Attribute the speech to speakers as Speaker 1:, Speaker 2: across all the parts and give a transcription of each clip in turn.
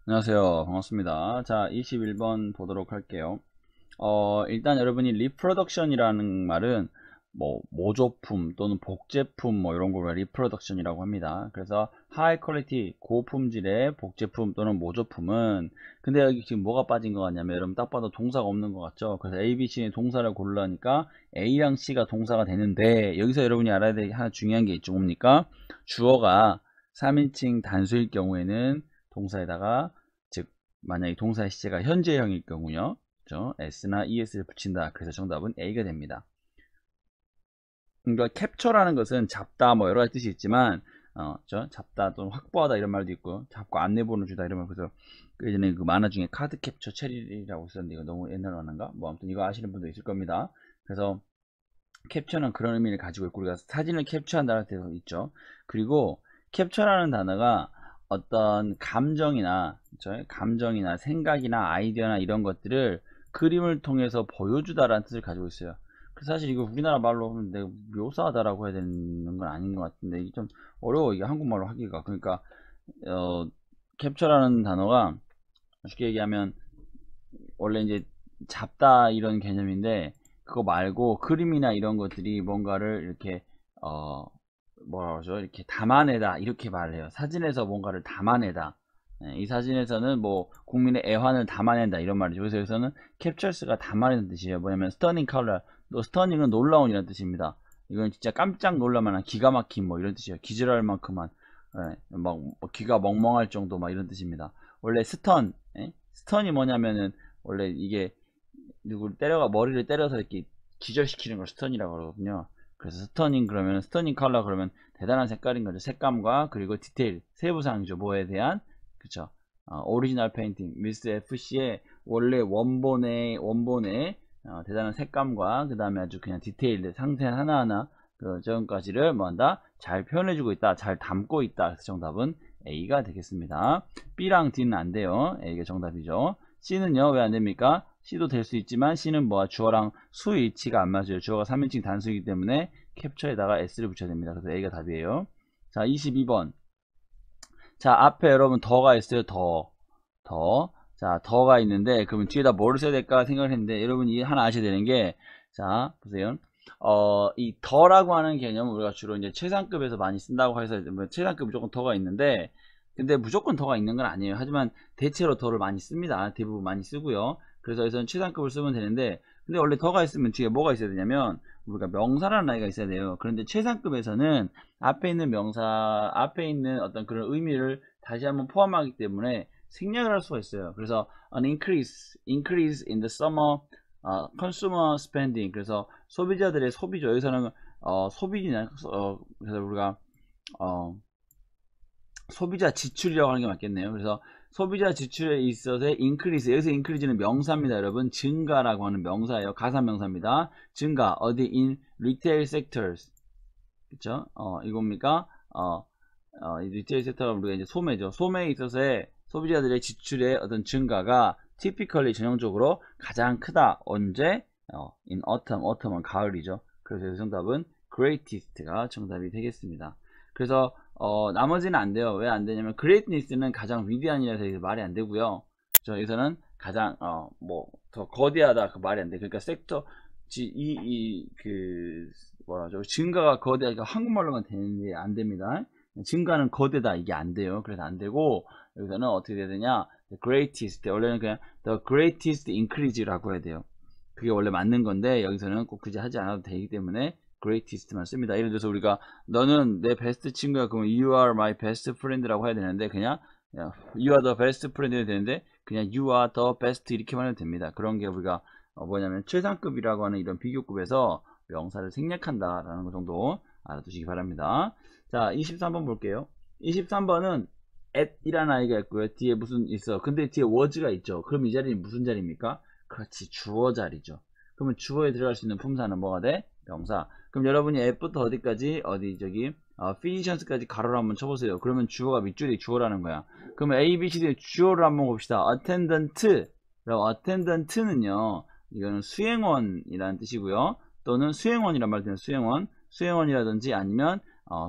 Speaker 1: 안녕하세요. 반갑습니다. 자, 21번 보도록 할게요. 일단 여러분이 리프로덕션이라는 말은 뭐 모조품 또는 복제품 뭐 이런 걸 리프로덕션이라고 합니다. 그래서 하이 퀄리티 고품질의 복제품 또는 모조품은, 근데 여기 지금 뭐가 빠진 것 같냐면 여러분 딱 봐도 동사가 없는 것 같죠. 그래서 A, B, C의 동사를 고르려니까 A랑 C가 동사가 되는데, 여기서 여러분이 알아야 될 하나 중요한 게 있죠. 뭡니까? 주어가 3인칭 단수일 경우에는 동사에다가, 즉 만약에 동사의 시제가 현재형일 경우요, 그렇죠? s나 es를 붙인다. 그래서 정답은 A가 됩니다. 그러니까 캡처라는 것은 잡다 뭐 여러 가지 뜻이 있지만, 잡다 또는 확보하다 이런 말도 있고, 잡고 안내번호 주다 이런 말. 그래서 그 예전에 그 만화 중에 카드 캡처 체리라고 있었는데 이거 너무 옛날 만화인가? 뭐 아무튼 이거 아시는 분도 있을 겁니다. 그래서 캡처는 그런 의미를 가지고 있고, 우리가 사진을 캡처한다는 데도 있죠. 그리고 캡처라는 단어가 어떤 감정이나, 그쵸? 감정이나 생각이나 아이디어나 이런 것들을 그림을 통해서 보여주다라는 뜻을 가지고 있어요. 그래서 사실 이거 우리나라 말로 하면 내가 묘사하다라고 해야 되는 건 아닌 것 같은데, 이게 좀 어려워, 이게 한국말로 하기가. 그러니까 어, 캡처라는 단어가 쉽게 얘기하면 원래 이제 잡다 이런 개념인데, 그거 말고 그림이나 이런 것들이 뭔가를 이렇게 어 뭐라 그러죠? 이렇게 담아내다 이렇게 말을 해요. 사진에서 뭔가를 담아내다. 이 사진에서는 뭐 국민의 애환을 담아낸다 이런 말이죠. 그래서 여기서는 캡처스가 담아내는 뜻이에요. 뭐냐면 스터닝 컬러, 또 스터닝은 놀라운 이런 뜻입니다. 이건 진짜 깜짝 놀라만한, 기가 막힌 뭐 이런 뜻이에요. 기절할 만큼만, 막 귀가 멍멍할 정도 막 이런 뜻입니다. 원래 스턴, 스턴이 뭐냐면은 원래 이게 누구를 때려가 머리를 때려서 이렇게 기절시키는 걸 스턴이라고 그러거든요. 그래서 스터닝 그러면 스터닝 컬러 그러면 대단한 색깔인 거죠. 색감과 그리고 디테일, 세부사항이죠. 뭐에 대한, 그쵸. 오리지널 페인팅 미스 FC의 원래 원본의 대단한 색감과 그 다음에 아주 그냥 디테일 상세 하나하나 그 점까지를 뭐한다, 잘 표현해주고 있다, 잘 담고 있다. 그래서 정답은 A가 되겠습니다. B랑 D는 안 돼요. A가 정답이죠. C는요, 왜 안 됩니까? C도 될 수 있지만 C는 뭐야, 주어랑 수 일치가 안 맞아요. 주어가 3인칭 단수이기 때문에 캡처에다가 S를 붙여야 됩니다. 그래서 A가 답이에요. 자, 22번. 자, 앞에 여러분 더가 있어요. 더. 자, 더가 있는데 그러면 뒤에다 뭐를 써야 될까 생각을 했는데, 여러분이 하나 아셔야 되는 게, 자, 보세요. 이 더라고 하는 개념은 우리가 주로 이제 최상급에서 많이 쓴다고 해서, 뭐 최상급 무조건 더가 있는데, 근데 무조건 더가 있는 건 아니에요. 하지만 대체로 더를 많이 씁니다. 대부분 많이 쓰고요. 그래서 여기서는 최상급을 쓰면 되는데, 근데 원래 더가 있으면 뒤에 뭐가 있어야 되냐면 우리가 명사라는 아이가 있어야 돼요. 그런데 최상급에서는 앞에 있는 명사, 앞에 있는 어떤 그런 의미를 다시 한번 포함하기 때문에 생략을 할 수가 있어요. 그래서 an increase in the summer consumer spending. 그래서 소비자들의 소비죠. 여기서는 소비나, 그래서 우리가 어, 소비자 지출이라고 하는 게 맞겠네요. 그래서 소비자 지출에 있어서의 increase, 여기서 increase는 명사입니다. 여러분, 증가라고 하는 명사예요. 가사명사입니다. 증가, 어디 in retail sectors, 그쵸? 이겁니까? 이 리테일 섹터가 우리가 이제 소매죠. 소매에 있어서의 소비자들의 지출의 어떤 증가가 typically 전형적으로 가장 크다. 언제? in autumn. autumn은 가을이죠. 그래서 정답은 greatest가 정답이 되겠습니다. 그래서 나머지는 안 돼요. 왜 안 되냐면 greatness는 가장 위대한이라서 말이 안 되고요. 여기서는 가장 뭐 더 거대하다 그 말이 안 돼. 그러니까 섹터 그 뭐라죠? 증가가 거대하니까 한국말로만 되는데 안 됩니다. 증가는 거대다 이게 안 돼요. 그래서 안 되고, 여기서는 어떻게 돼야 되냐? The greatest, 원래는 그냥 the greatest increase라고 해야 돼요. 그게 원래 맞는 건데 여기서는 꼭 굳이 하지 않아도 되기 때문에 greatest만 씁니다. 예를 들어서 우리가 너는 내 베스트 친구야, 그러면 you are my best friend라고 해야 되는데, 그냥 you are the best friend 해야 되는데 그냥 you are the best 이렇게만 해도 됩니다. 그런 게 우리가 뭐냐면 최상급이라고 하는 이런 비교급에서 명사를 생략한다라는 것 정도 알아두시기 바랍니다. 자, 23번 볼게요. 23번은 at이라는 아이가 있고요. 뒤에 무슨 있어. 근데 뒤에 was가 있죠. 그럼 이 자리는 무슨 자리입니까? 그렇지, 주어 자리죠. 그러면 주어에 들어갈 수 있는 품사는 뭐가 돼? 명사. 그럼 여러분이 at부터 어디까지? physicians까지 가로를 한번 쳐보세요. 그러면 주어가 밑줄이 주어라는 거야. 그러면 A, B, C, D의 주어를 한번 봅시다. attendant는요, 이거는 수행원이라는 뜻이고요. 또는 수행원이란 말 되는 수행원이라든지 아니면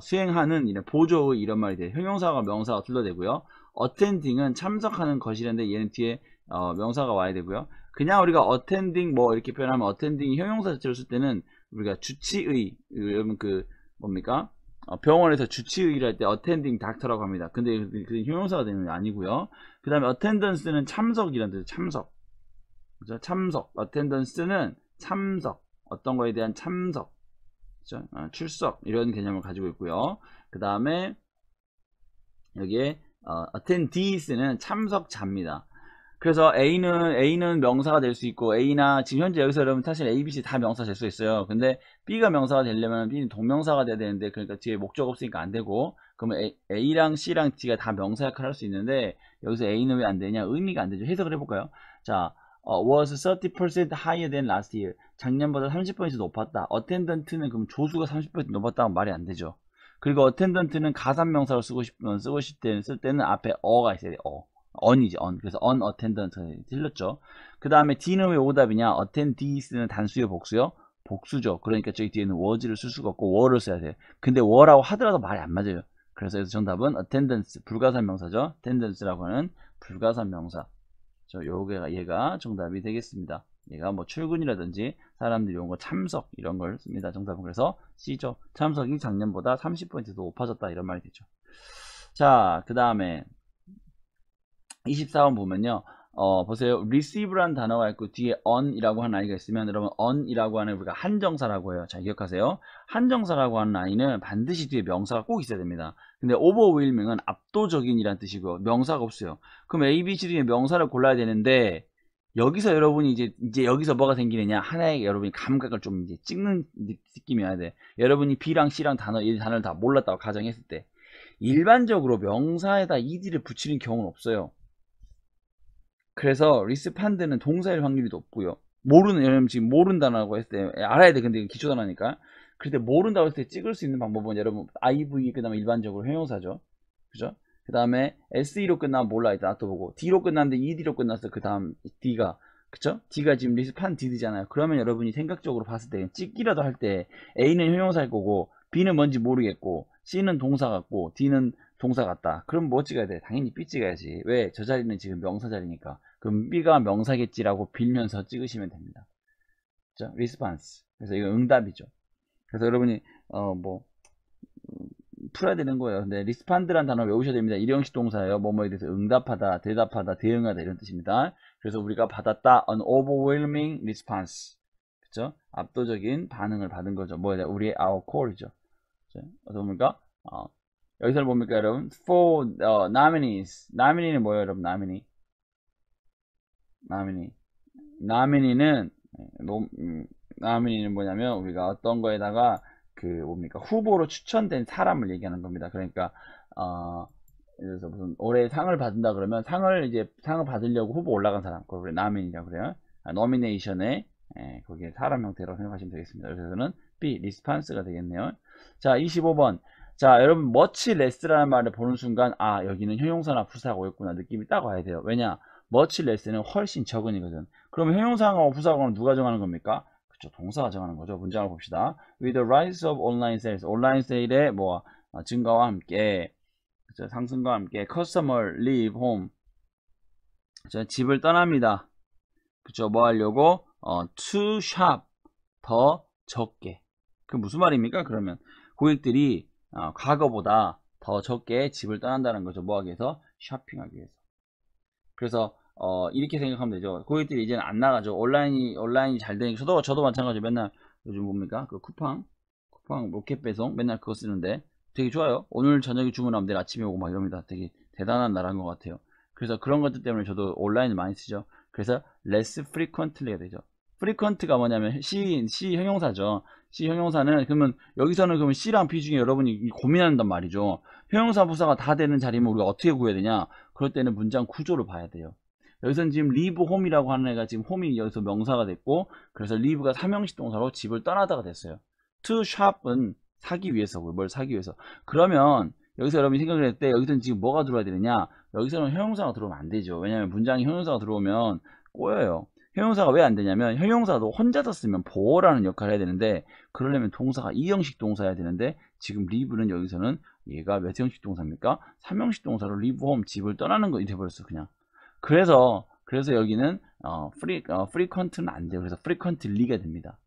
Speaker 1: 수행하는 이런 보조의 이런 말이 돼요. 형용사가 명사가 둘러대고요. attending은 참석하는 것이라는데 얘는 뒤에 명사가 와야 되고요. 그냥 우리가 attending 뭐 이렇게 표현하면 attending 형용사 자체로 쓸 때는 우리가 주치의, 여러분 그 뭡니까? 병원에서 주치의를 할 때 attending doctor라고 합니다. 근데 그 형용사가 되는 게 아니고요. 그 다음에 attendance는 참석이라는 뜻이에요. 참석. 그죠? 참석. attendance는 참석. 어떤 거에 대한 참석. 그죠? 출석. 이런 개념을 가지고 있고요. 그 다음에 여기에 attendees는 참석자입니다. 그래서 A는 명사가 될 수 있고, A나, 지금 현재 여기서 여러분 사실 A, B, C 다 명사 될 수 있어요. 근데 B가 명사가 되려면 B는 동명사가 돼야 되는데, 그러니까 뒤에 목적 없으니까 안 되고, 그러면 A랑 C랑 D가 다 명사 역할을 할 수 있는데, 여기서 A는 왜 안 되냐? 의미가 안 되죠. 해석을 해볼까요? 자, was 30% higher than last year. 작년보다 30% 높았다. attendant는 그럼 조수가 30% 높았다면 말이 안 되죠. 그리고 attendant는 가산명사로 쓰고 쓸 때는 앞에 어가 있어야 돼요. on이지, on. 그래서 unattendant 틀렸죠. 그 다음에 D는 왜 오답이냐? attendees는 단수요, 복수요? 복수죠. 그러니까 저기 뒤에는 was를 쓸 수가 없고 were를 써야 돼요. 근데 were라고 하더라도 말이 안 맞아요. 그래서 여기서 정답은 attendance, 불가산 명사죠. attendance라고 하는 불가산 명사. 얘가 정답이 되겠습니다. 얘가 뭐 출근이라든지 사람들이 온 거 참석 이런 걸 씁니다. 정답은 그래서 C죠. 참석이 작년보다 30%더 높아졌다 이런 말이 되죠. 자, 그 다음에 24번 보면요. 보세요. receive라는 단어가 있고 뒤에 on이라고 하는 아이가 있으면 여러분 on이라고 하는 우리가 한정사라고 해요. 자, 기억하세요. 한정사라고 하는 아이는 반드시 뒤에 명사가 꼭 있어야 됩니다. 근데 overwhelming은 압도적인이란 뜻이고 명사가 없어요. 그럼 A, B, C 중에 명사를 골라야 되는데 여기서 여러분이 이제 여기서 뭐가 생기느냐 하나의 여러분이 감각을 좀 이제 찍는 느낌이 와야 돼. 여러분이 B랑 C랑 이 단어를 다 몰랐다고 가정했을 때 일반적으로 명사에다 ed를 붙이는 경우는 없어요. 그래서 리스판드는 동사일 확률이 높고요. 여러분 지금 모른다고 했을 때 알아야 돼. 근데 기초 단어니까. 그럴 때 모른다고 했을 때 찍을 수 있는 방법은 여러분 IV 그 다음에 일반적으로 형용사죠. 그죠? 그 다음에 SE로 끝나면 몰라 일단 놔둬보고 D로 끝났는데 ED로 끝났어. 그 다음 D가 그쵸? D가 지금 리스판 D잖아요. 그러면 여러분이 생각적으로 봤을 때 찍기라도 할 때 A는 형용사일 거고 B는 뭔지 모르겠고 C는 동사 같고 D는 동사 같다. 그럼 뭐 찍어야 돼? 당연히 B 찍어야지. 왜? 저 자리는 지금 명사 자리니까. 그럼 B가 명사겠지라고 빌면서 찍으시면 됩니다. 그죠? 리스판스. 그래서 이거 응답이죠. 그래서 여러분이 풀어야 되는 거예요. 근데 리스판드란 단어 외우셔야 됩니다. 일형식 동사예요. 뭐뭐에 대해서 응답하다, 대답하다, 대응하다 이런 뜻입니다. 그래서 우리가 받았다 an overwhelming response. 그죠? 압도적인 반응을 받은 거죠. 뭐야? 우리의 our call이죠. 어떻게 봅니까? 여기서 뭡니까 여러분? for nominees. nominee는 뭐예요 여러분? nominee는 뭐냐면 우리가 어떤 거에다가 뭡니까? 후보로 추천된 사람을 얘기하는 겁니다. 그러니까 그래서 무슨 올해 상을 받는다 그러면 상을 받으려고 후보 올라간 사람 그걸 nominee라고 그래요. nomination에 거기에 사람 형태로 생각하시면 되겠습니다. 그래서는 B, response가 되겠네요. 자, 25번. 자, 여러분 much less라는 말을 보는 순간 여기는 형용사나 부사가 오겠구나 느낌이 딱 와야 돼요. 왜냐? much less는 훨씬 적은이거든. 그러면 형용사하고 부사하고는 누가 정하는 겁니까? 그쵸, 동사가 정하는 거죠. 문장을 봅시다. With the rise of online sales, 온라인 세일의 증가와 함께, 그쵸, 상승과 함께, customer leave home, 그쵸, 집을 떠납니다. 그쵸, 뭐 하려고? to shop, 더 적게. 그 무슨 말입니까? 그러면 고객들이 과거보다 더 적게 집을 떠난다는 거죠. 뭐 하기 위해서? 쇼핑하기 위해서. 그래서 이렇게 생각하면 되죠. 고객들이 이제는 안 나가죠. 온라인이 잘 되니까 저도 마찬가지로 맨날 요즘 뭡니까? 그 쿠팡 로켓 배송 맨날 그거 쓰는데 되게 좋아요. 오늘 저녁에 주문하면 내일 아침에 오고 막 이럽니다. 되게 대단한 나라인 것 같아요. 그래서 그런 것들 때문에 저도 온라인을 많이 쓰죠. 그래서 less frequently가 되죠. frequent가 뭐냐면 C 형용사죠. C 형용사는 그러면 여기서는 그러면 C랑 B 중에 여러분이 고민한단 말이죠. 형용사 부사가 다 되는 자리면 우리가 어떻게 구해야 되냐? 그럴 때는 문장 구조를 봐야 돼요. 여기서는 지금 leave home이라고 하는 애가 지금 home이 여기서 명사가 됐고 그래서 leave가 삼형식 동사로 집을 떠나다가 됐어요. to shop은 사기 위해서고요. 뭘 사기 위해서. 그러면 여기서 여러분이 생각을 할 때 여기서는 지금 뭐가 들어와야 되느냐? 여기서는 형용사가 들어오면 안 되죠. 왜냐하면 문장에 형용사가 들어오면 꼬여요. 형용사가 왜 안 되냐면 형용사도 혼자서 쓰면 보어라는 역할을 해야 되는데 그러려면 동사가 이형식 동사여야 되는데 지금 leave는 여기서는 얘가 몇 형식 동사입니까? 3형식 동사로 leave home, 집을 떠나는 거 돼버렸어 그냥. 그래서 여기는 frequent는 안 돼요. 그래서 frequently가 됩니다.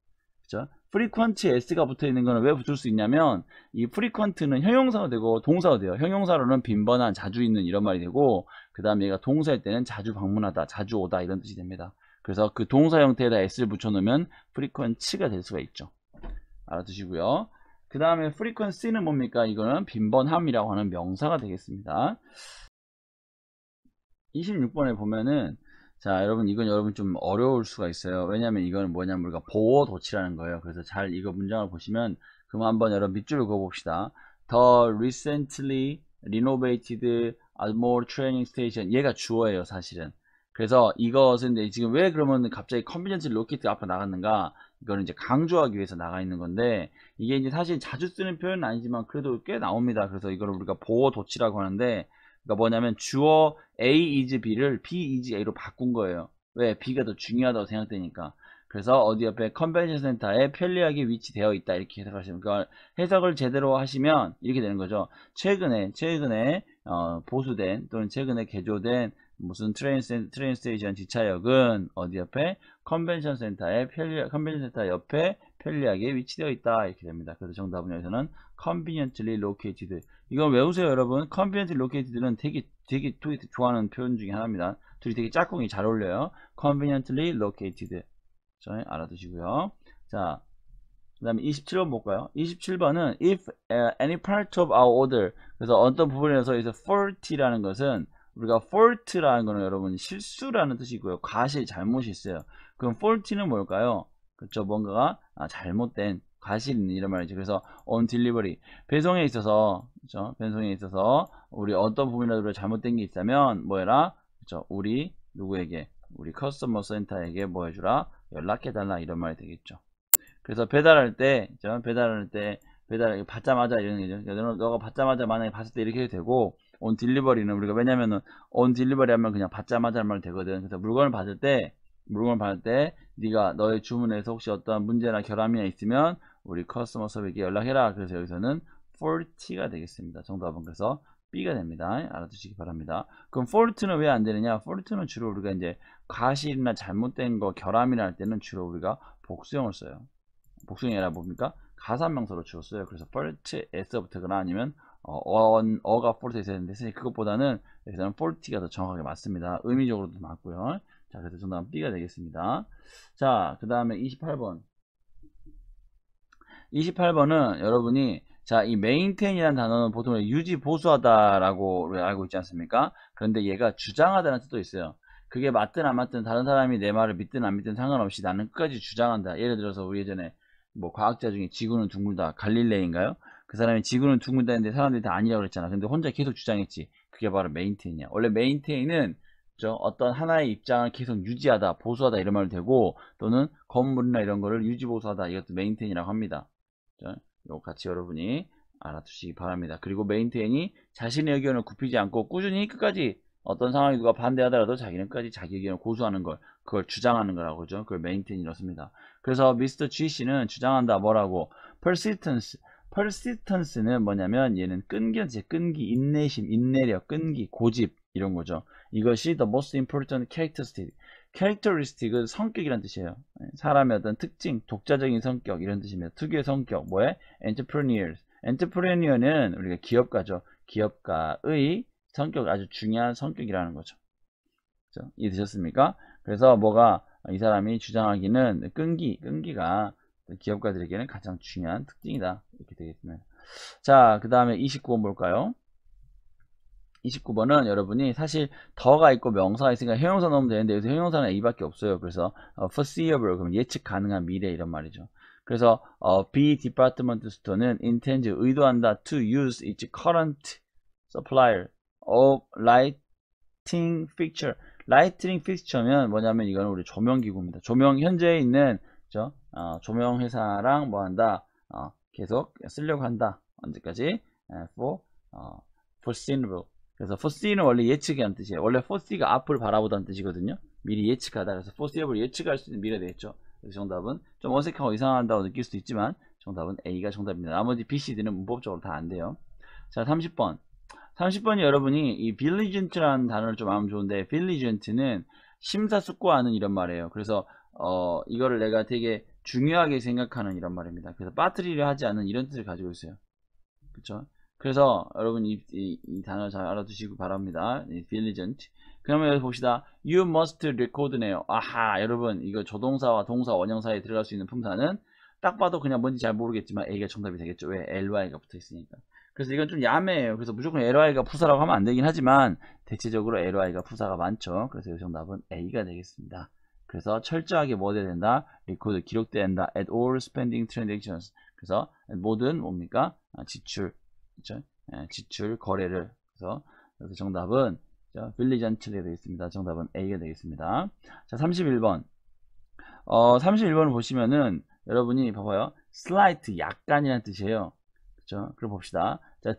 Speaker 1: 그죠? frequent에 s가 붙어 있는 거는 왜 붙을 수 있냐면 이 frequent는 형용사가 되고 동사가 돼요. 형용사로는 빈번한, 자주 있는 이런 말이 되고, 그 다음에 얘가 동사일 때는 자주 방문하다, 자주 오다 이런 뜻이 됩니다. 그래서 그 동사 형태에다 s를 붙여놓으면 frequent가 될 수가 있죠. 알아두시고요. 그 다음에 frequency는 뭡니까? 이거는 빈번함이라고 하는 명사가 되겠습니다. 26번에 보면은, 자, 여러분, 이건 여러분 좀 어려울 수가 있어요. 왜냐면 이거는 뭐냐면 우리가 보어 도치라는 거예요. 그래서 잘 이거 문장을 보시면, 그럼 한번 여러분 밑줄을 그어봅시다. The recently renovated Ardmore training station. 얘가 주어예요, 사실은. 그래서 이것은 지금 왜 그러면 갑자기 conveniently located 앞에 나갔는가? 이거는 이제 강조하기 위해서 나가 있는 건데, 이게 이제 사실 자주 쓰는 표현은 아니지만 그래도 꽤 나옵니다. 그래서 이거를 우리가 보어 도치라고 하는데, 그러니까 뭐냐면 주어 A is B를 B is A로 바꾼 거예요. 왜? B가 더 중요하다고 생각되니까. 그래서 어디 옆에 컨벤션 센터에 편리하게 위치되어 있다 이렇게 해석하시면, 그러니까 해석을 제대로 하시면 이렇게 되는 거죠. 최근에 보수된 또는 최근에 개조된 무슨 트레인 스테이션 지차역은 어디 옆에 컨벤션 센터 옆에 편리하게 위치되어 있다 이렇게 됩니다. 그래서 정답은 여기서는 conveniently located. 이건 외우세요 여러분. conveniently located는 되게 좋아하는 표현 중에 하나입니다. 둘이 되게 짝꿍이 잘 어울려요. conveniently located. 알아두시고요. 자, 그 다음에 27번 볼까요? 27번은 if any part of our order. 그래서 어떤 부분에서 fault라는 것은, 우리가 fault라는 거는 여러분 실수라는 뜻이고요. 과실, 잘못이 있어요. 그럼 fault는 뭘까요? 그렇죠. 뭔가가 잘못된, 과실 있는 이런 말이죠. 그래서 on delivery, 배송에 있어서, 그렇죠. 배송에 있어서 우리 어떤 부분이라도 잘못된 게 있다면 뭐해라? 그렇죠. 우리 누구에게? 우리 커스터머 센터에게 뭐 해주라? 연락해달라 이런 말이 되겠죠. 그래서 배달 받자마자 이런 거죠. 너가 받자마자 만약에 봤을 때 이렇게 해도 되고, on delivery는 우리가, 왜냐면은 on delivery 하면 그냥 받자마자 말 되거든. 그래서 물건을 받을 때 네가 너의 주문에서 혹시 어떤 문제나 결함이나 있으면 우리 커스터머 서비스에게 연락해라. 그래서 여기서는 faulty가 되겠습니다. 정답은 그래서 B가 됩니다. 알아두시기 바랍니다. 그럼 fault는 왜 안 되느냐? fault는 주로 우리가 이제 과실이나 잘못된 거, 결함이나 할 때는 주로 우리가 복수형을 써요. 복수형이 아니라 뭡니까? 가산명사로 주로 써요. 그래서 fault s부터거나 아니면 어가 fault에 있어야 되는데, 그것보다는 여기서는 faulty가 더 정확하게 맞습니다. 의미적으로도 맞고요. 자, 그래서 정답은 B가 되겠습니다. 자, 그 다음에 28번. 28번은 여러분이, 자, 이 maintain이라는 단어는 보통 유지, 보수하다라고 알고 있지 않습니까? 그런데 얘가 주장하다는 뜻도 있어요. 그게 맞든 안 맞든, 다른 사람이 내 말을 믿든 안 믿든 상관없이 나는 끝까지 주장한다. 예를 들어서 우리 예전에 뭐 과학자 중에 지구는 둥글다, 갈릴레인가요? 그 사람이 지구는 둥글다 했는데 사람들이 다 아니라고 그랬잖아. 근데 혼자 계속 주장했지. 그게 바로 maintain이야. 원래 maintain은 어떤 하나의 입장을 계속 유지하다, 보수하다 이런 말도 되고, 또는 건물이나 이런 거를 유지, 보수하다, 이것도 maintain이라고 합니다. 이거 같이 여러분이 알아두시기 바랍니다. 그리고 메인테인이 자신의 의견을 굽히지 않고 꾸준히 끝까지 어떤 상황이 누가 반대하더라도 자기는 끝까지 자기 의견을 고수하는 걸, 그걸 주장하는 거라고 그러죠. 그걸 메인테인이라고 씁니다. 그래서 미스터 G 씨는 주장한다. 뭐라고? persistence는 뭐냐면 얘는 끈기, 인내심, 인내력, 끈기, 고집 이런 거죠. 이것이 the most important characteristic은 성격이란 뜻이에요. 사람의 어떤 특징, 독자적인 성격 이런 뜻입니다. 특유의 성격, 뭐에? entrepreneur는 우리가 기업가죠. 기업가의 성격, 아주 중요한 성격이라는 거죠. 그렇죠? 이해되셨습니까? 그래서 이 사람이 주장하기는 끈기가 기업가들에게는 가장 중요한 특징이다. 이렇게 되겠습니다. 자, 그 다음에 29번 볼까요? 29번은 여러분이 사실 더가 있고 명사가 있으니까 형용사 넣으면 되는데, 여기서 형용사는 A밖에 없어요. 그래서 foreseeable, 그럼 예측 가능한 미래 이런 말이죠. 그래서 B department store는 intends, 의도한다, to use its current supplier of lighting fixture. 라이트닝 픽스처면 뭐냐면 이거는 우리 조명기구입니다. 현재에 있는 조명 회사랑 뭐한다, 계속 쓰려고 한다. 언제까지? foreseeable. 그래서 foresee는 원래 예측이라는 뜻이에요. 원래 foresee가 앞을 바라보다는 뜻이거든요. 미리 예측하다. 그래서 foreseeable, 예측할 수 있는 미래 되겠죠. 그래서 정답은 좀 어색하고 이상하다고 느낄 수도 있지만 정답은 A가 정답입니다. 나머지 B, C, D는 문법적으로 다 안 돼요. 자, 30번. 30번이 여러분이 이 diligent라는 단어를 좀 알면 좋은데, diligent는 심사숙고하는 이런 말이에요. 그래서 이거를 내가 되게 중요하게 생각하는 이런 말입니다. 그래서 빠뜨리려 하지 않는 이런 뜻을 가지고 있어요. 그쵸? 그래서 여러분 이 단어 잘 알아두시기 바랍니다. diligent. 그러면 여기 봅시다. You must record네요. 아하, 여러분 이거 조동사와 동사 원형 사이에 들어갈 수 있는 품사는 딱 봐도 그냥 뭔지 잘 모르겠지만 A가 정답이 되겠죠. 왜? ly가 붙어 있으니까. 그래서 이건 좀 야매해요. 그래서 무조건 ly가 푸사라고 하면 안 되긴 하지만 대체적으로 ly가 푸사가 많죠. 그래서 이 정답은 A가 되겠습니다. 그래서 철저하게 뭐 돼야 된다? record 기록돼야 된다. at all spending transactions. 그래서 모든 뭡니까? 지출, 그렇죠? 지출 거래를. 그래서 정답은 diligently 되겠습니다. 정답은 A가 되겠습니다. 자, 31번. 31번을 보시면은 여러분이 봐봐요. slight 약간이라는 뜻이에요. 그렇죠? 그럼 봅시다. 자,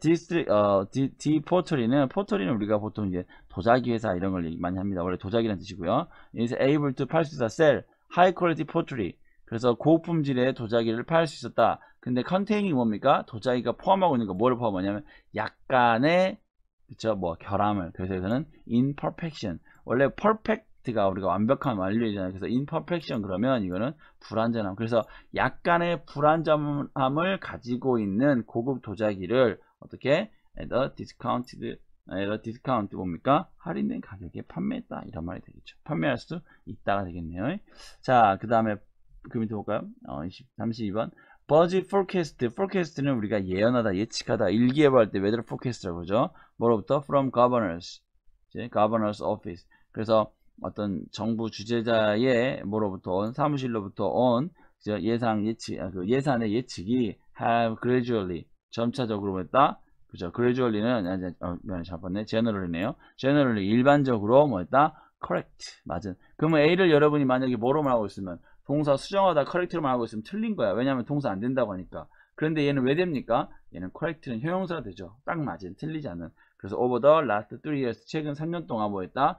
Speaker 1: 포터리는 우리가 보통 이제 도자기 회사 이런 걸 많이 합니다. 원래 도자기라는 뜻이고요. is able to 팔 수 있어 sell high quality pottery. 그래서 고품질의 도자기를 팔 수 있었다. 근데 containing 뭡니까? 도자기가 포함하고 있는 거 뭐를 포함하냐면 약간의 그쵸? 뭐 결함을. 그래서 여기서는 imperfection. 원래 perfect가 우리가 완벽한 완료이잖아요. 그래서 imperfection 그러면 이거는 불완전함. 그래서 약간의 불완전함을 가지고 있는 고급 도자기를 어떻게 at a discount 뭡니까? 할인된 가격에 판매했다. 이런 말이 되겠죠. 판매할 수 있다가 되겠네요. 자, 그 다음에 그 밑에 볼까요? 32번. 버즈 forecast는 우리가 예언하다, 예측하다, 일기예보할 때 weather forecast라고 그러죠. 뭐로부터? from governors, 이제 governors office. 그래서 어떤 정부 주재자의 뭐로부터 온, 사무실로부터 온 예상 예측, 예산의 예측이 have gradually, 점차적으로 했다. 그죠? gradually는 잡았네. generally네요. generally 일반적으로 뭐했다? correct, 맞은. 그러면 A를 여러분이 만약에 뭐로 말하고 있으면 동사 수정하다 correct로 말하고 있으면 틀린 거야. 왜냐하면 동사 안 된다고 하니까. 그런데 얘는 왜 됩니까? 얘는 correct는 형용사가 되죠. 딱 맞은, 틀리지 않는. 그래서 over the last 3 years, 최근 3년 동안 뭐 했다?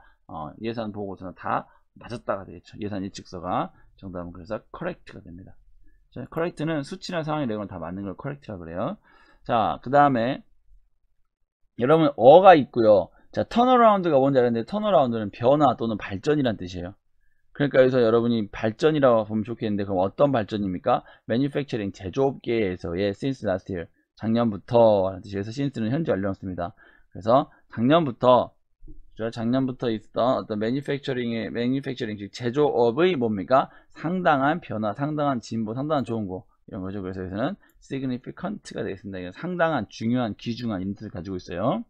Speaker 1: 예산 보고서는 다 맞았다가 되겠죠. 예산 예측서가. 정답은 그래서 correct가 됩니다. 자, correct는 수치나 상황의 내용을 다 맞는 걸 correct라고 그래요. 자, 그 다음에 여러분 어가 있고요. 자, 턴어라운드가 뭔지 알았는데 턴어라운드는 변화 또는 발전이란 뜻이에요. 그러니까 여기서 여러분이 발전이라고 보면 좋겠는데 그럼 어떤 발전입니까? Manufacturing 제조업계에서의 since last year 작년부터 라는 뜻이에요. 그래서 since는 현재 완료형 씁니다. 그래서 작년부터 있었던 어떤 manufacturing 즉 제조업의 뭡니까? 상당한 변화, 상당한 진보, 상당한 좋은 거 이런 거죠. 그래서 여기서는 significant가 되겠습니다. 이건 상당한, 중요한, 귀중한 이런 뜻을 가지고 있어요.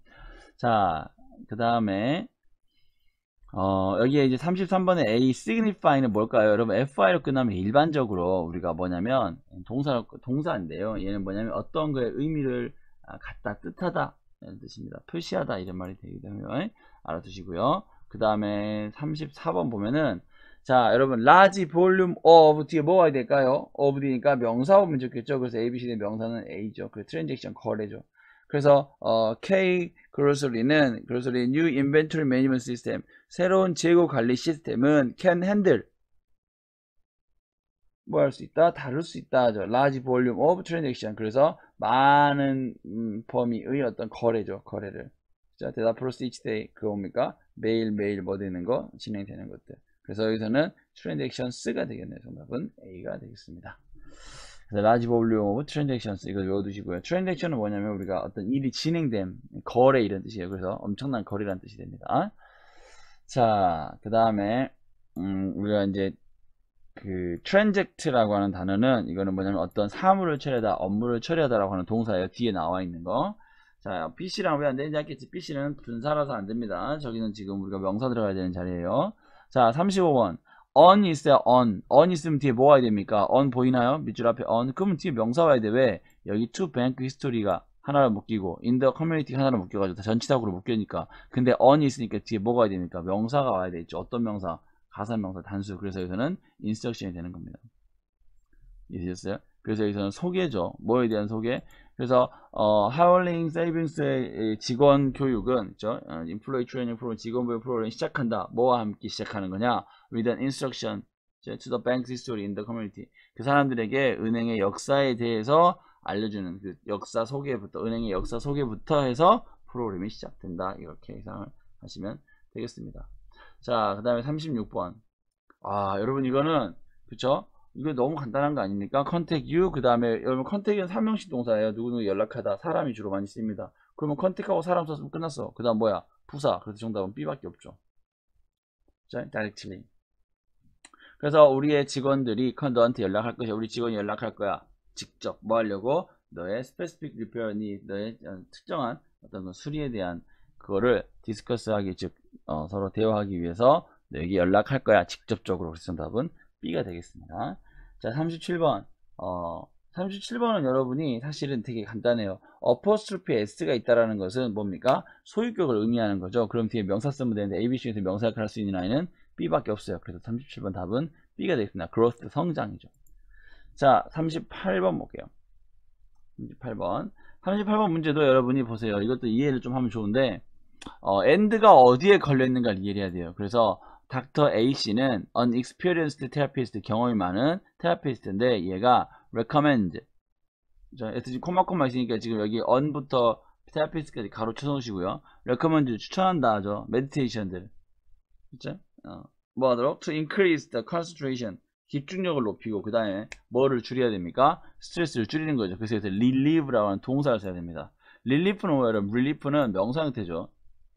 Speaker 1: 자, 그 다음에 여기에 이제 33번에 A, signify는 뭘까요? 여러분, FI로 끝나면 일반적으로 우리가 뭐냐면, 동사인데요. 얘는 뭐냐면 어떤 거에 의미를 갖다, 뜻하다. 이런 뜻입니다. 표시하다. 이런 말이 되기 때문에 알아두시고요. 그 다음에 34번 보면은, 자, 여러분, large volume of 뒤에 뭐가 와야 될까요? of 뒤니까 명사 오면 좋겠죠. 그래서 ABC의 명사는 A죠. 그 transaction 거래죠. 그래서 K grocery는 New Inventory Management System 새로운 재고 관리 시스템은 can handle 뭐 할 수 있다? 다룰 수 있다 하죠. large volume of transaction 그래서 많은 범위의 어떤 거래죠. 거래를. 자, 대답 프로스 each day 그거 뭡니까? 매일매일 뭐 되는 거? 진행되는 것들. 그래서 여기서는 transactions가 되겠네요. 정답은 A가 되겠습니다. 그래서 large volume of transactions 이거 외워두시고요. transaction은 뭐냐면 우리가 어떤 일이 진행됨, 거래 이런 뜻이에요. 그래서 엄청난 거래라는 뜻이 됩니다. 자, 그 다음에 우리가 이제 그 transact라고 하는 단어는 이거는 뭐냐면 어떤 사물을 처리하다, 업무를 처리하다라고 하는 동사예요. 뒤에 나와 있는 거. 자, BC랑 왜 안 되는지 알겠지? BC는 분사라서 안 됩니다. 저기는 지금 우리가 명사 들어가야 되는 자리예요. 자, 35번. on 있어요. on 있으면 뒤에 뭐 와야 됩니까? on 보이나요? 밑줄 앞에 on. 그러면 뒤에 명사 와야 돼. 왜? 여기 to bank history가 하나를 묶이고 in the community 하나를 묶여가지고 전치사구로 묶여니까. 근데 on이 있으니까 뒤에 뭐가 와야 됩니까? 명사가 와야 되겠죠. 어떤 명사? 가산명사 단수. 그래서 여기서는 instruction이 되는 겁니다. 이해되셨어요? 그래서 여기서는 소개죠. 뭐에 대한 소개? 그래서 하울링 세이빙스의 직원 교육은 그렇죠? Employee Training Program 직원교육 프로그램을 시작한다. 뭐와 함께 시작하는 거냐? With an instruction to the bank's history in the community. 그 사람들에게 은행의 역사에 대해서 알려주는 그 역사 소개부터, 은행의 역사 소개부터 해서 프로그램이 시작된다. 이렇게 예상을 하시면 되겠습니다. 자, 그 다음에 36번. 여러분 이거는 그쵸? 이거 너무 간단한 거 아닙니까? contact you, 그 다음에 여러분 contact은 3형식 동사예요. 누구누구 연락하다. 사람이 주로 많이 씁니다. 그러면 contact하고 사람 썼으면 끝났어. 그 다음 뭐야? 부사. 그래서 정답은 B밖에 없죠. 자, directly. 그래서 우리의 직원들이 너한테 연락할 것이야. 우리 직원이 연락할 거야. 직접 뭐 하려고? 너의 specific repair need, 너의 특정한 어떤 수리에 대한 그거를 디스커스하기, 즉 서로 대화하기 위해서 너에게 연락할 거야. 직접적으로. 그래서 정답은 B가 되겠습니다. 자, 37번. 37번은 여러분이 사실은 되게 간단해요. apostrophe s가 있다라는 것은 뭡니까? 소유격을 의미하는 거죠. 그럼 뒤에 명사 쓰면 되는데 ABC 중에서 명사 역할을 할 수 있는 아이는 B밖에 없어요. 그래서 37번 답은 B가 되겠습니다. growth, 성장이죠. 자, 38번 볼게요. 38번 문제도 여러분이 보세요. 이것도 이해를 좀 하면 좋은데 and가 어디에 걸려있는가를 이해해야 돼요. 그래서 닥터 A씨는 an experienced therapist, 경험이 많은 테라피스트인데 얘가 recommend, 지금 코마코마 있으니까 지금 여기 on부터 therapist까지 가로 쳐놓으시고요. recommend, 추천한다 하죠. meditation들, 그쵸? 뭐 하도록 to increase the concentration, 집중력을 높이고, 그 다음에 뭐를 줄여야 됩니까? 스트레스를 줄이는 거죠. 그래서 relieve라고 하는 동사를 써야 됩니다. relieve는 뭐예요? relieve는 명사 형태죠.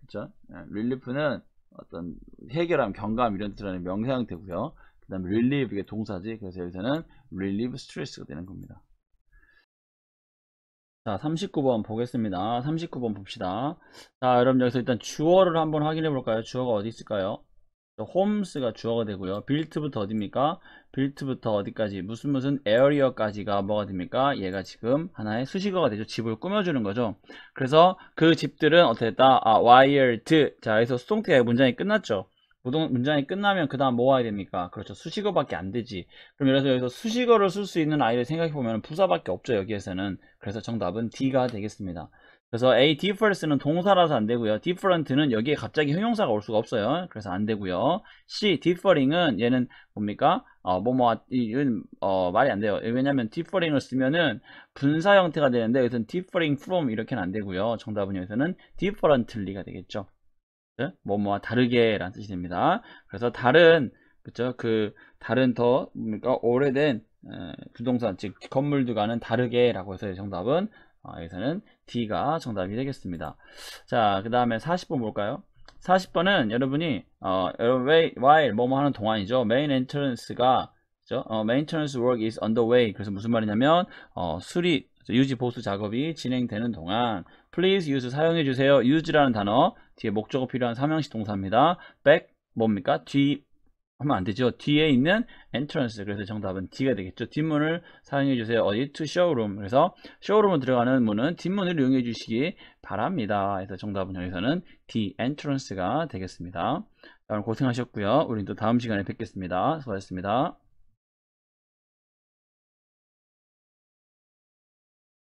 Speaker 1: 그쵸? relieve는 어떤 해결함, 경감 이런 뜻을 하는 명사 형태고요. 그 다음에 relieve, 이게 동사지. 그래서 여기서는 relieve stress가 되는 겁니다. 자, 39번 보겠습니다. 39번 봅시다. 자, 여러분 여기서 일단 주어를 한번 확인해 볼까요? 주어가 어디 있을까요? 홈스가 주어가 되고요. 빌트부터 어디입니까? 빌트부터 어디까지, 무슨 에어리어까지가 뭐가 됩니까? 얘가 지금 하나의 수식어가 되죠. 집을 꾸며주는 거죠. 그래서 그 집들은 어떻게 됐다? wired. 자, 여기서 수동태가 문장이 끝났죠. 문장이 끝나면 그 다음 뭐 와야 됩니까? 그렇죠. 수식어밖에 안 되지. 그럼 예를 들어서 여기서 수식어를 쓸 수 있는 아이를 생각해 보면 부사밖에 없죠. 여기에서는. 그래서 정답은 D가 되겠습니다. 그래서 A, difference는 동사라서 안 되고요. different는 여기에 갑자기 형용사가 올 수가 없어요. 그래서 안 되고요. C, differing은 얘는 뭡니까? 이건 말이 안 돼요. 왜냐면 differing을 쓰면은 분사 형태가 되는데 여기서는 differing from 이렇게는 안 되고요. 정답은 여기서는 differently가 되겠죠. 다르게 라는 뜻이 됩니다. 그래서 다른, 그쵸? 다른 더 뭡니까? 오래된 부동산, 즉 건물들과는 다르게 라고 해서 정답은 여기서는 D가 정답이 되겠습니다. 자, 그 다음에 40번 볼까요? 40번은 여러분이 while 뭐뭐 하는 동안이죠. main entrance가, 그죠? maintenance work is underway. 그래서 무슨 말이냐면 수리, 유지 보수 작업이 진행되는 동안 please use, 사용해 주세요. use라는 단어 뒤에 목적어 필요한 3형식 동사입니다. back 뭡니까? 뒤 하면 안 되죠. 뒤에 있는 entrance. 그래서 정답은 D가 되겠죠. 뒷문을 사용해 주세요. 어디? to showroom. 그래서 showroom으로 들어가는 문은 뒷문을 이용해 주시기 바랍니다. 그래서 정답은 여기서는 D, entrance가 되겠습니다. 오늘 고생하셨고요. 우린 또 다음 시간에 뵙겠습니다. 수고하셨습니다.